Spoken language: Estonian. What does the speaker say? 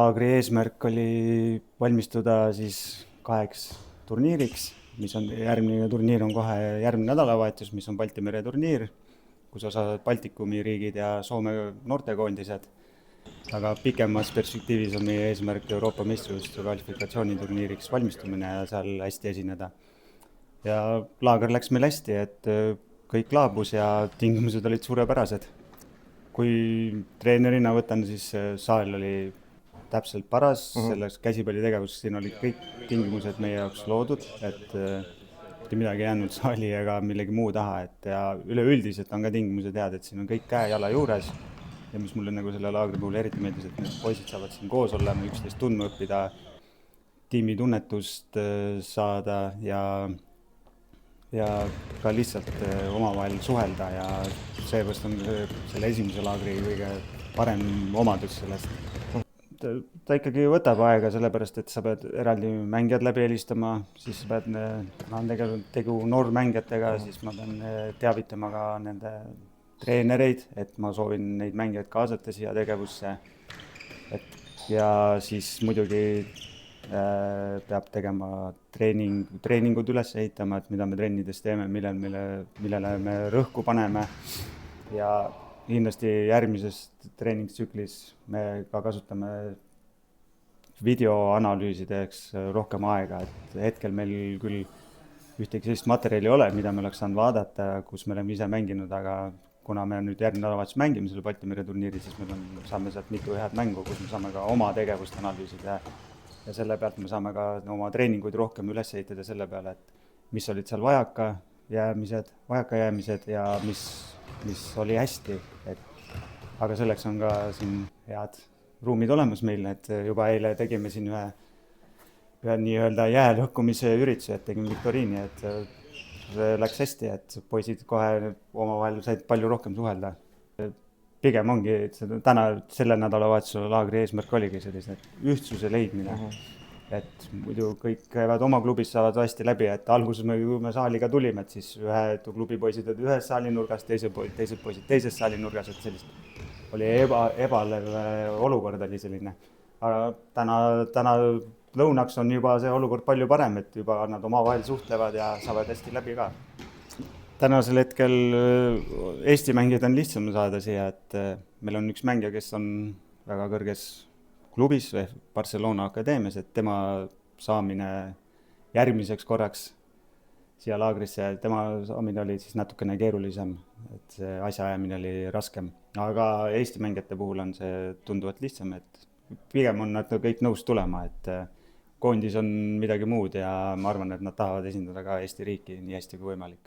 Laagri eesmärk oli valmistuda siis 2 turniiriks, mis on järgmine turniir on kohe järgmine nädalavahetus, mis on Balti mere turniir, kus osalevad Baltikumi riigid ja Soome noortekoondised. Aga pikemas perspektiivis on meie eesmärk Euroopa meistrivõistluste kvalifikatsiooniturniiriks valmistumine ja seal hästi esineda. Ja laager läks meil hästi, et kõik laabus ja tingimused olid suurepärased. Kui treenerina võtan, siis saal oli täpselt paras, selles käsipallitegevuseks siin olid kõik tingimused meie jaoks loodud, et mitte midagi jäänud saali ega millegi muu taha, et ja üleüldiselt on ka tingimused head, et siin on kõik käe-jala juures ja mis mulle nagu selle laagri puhul eriti meeldis, et need poisid saavad siin koos olla, üksteist tundma õppida, tiimitunnetust saada ja ka lihtsalt omavahel suhelda ja seepärast on selle esimese laagri kõige parem omadus sellest. Ta ikkagi võtab aega, sellepärast et sa pead eraldi mängijad läbi helistama, siis sa pead, on tegelikult tegu noormängijatega, siis ma pean teavitama ka nende treenereid, et ma soovin neid mängijaid kaasata siia tegevusse. Ja siis muidugi peab tegema treeningud üles ehitama, et mida me trennides teeme, millele me rõhku paneme ja kindlasti järgmises treeningtsüklis me ka kasutame videoanalüüsideks rohkem aega, et hetkel meil küll ühtegi sellist materjali ei ole, mida me oleks saanud vaadata, kus me oleme ise mänginud, aga kuna me nüüd järgmine nädalavahetus mängime selle Balti mere turniiri, siis saame sealt mitu head mängu, kus me saame ka oma tegevust analüüsida ja selle pealt me saame ka oma treeninguid rohkem üles ehitada selle peale, et mis olid seal vajakajäämised ja mis oli hästi, aga selleks on ka siin head ruumid olemas meil, et juba eile tegime siin ühe nii-öelda jäälõhkumise ürituse, et tegime viktoriini, et see läks hästi, et poisid kohe omavahel said palju rohkem suhelda. Pigem ongi, et selle nädalavahetusel laagri eesmärk oligi sellise ühtsuse leidmine. Et muidu kõik käivad oma klubis, saavad hästi läbi, et alguses kui me saaliga tulime, et siis ühe klubi poisid olid ühes saalinurgas, teised poisid teises saalinurgas, et sellist oli ebalev olukord oli selline. Aga täna lõunaks on juba see olukord palju parem, et juba nad omavahel suhtlevad ja saavad hästi läbi ka. Tänasel hetkel Eesti mängijad on lihtsam saada siia, et meil on üks mängija, kes on väga kõrges klubis või Barcelona akadeemias, et tema saamine järgmiseks korraks siia laagrisse, tema saamine oli siis natukene keerulisem, et see asjaajamine oli raskem. Aga Eesti mängijate puhul on see tunduvalt lihtsam, et pigem on nad kõik nõus tulema, et koondis on midagi muud ja ma arvan, et nad tahavad esindada ka Eesti riiki nii hästi kui võimalik.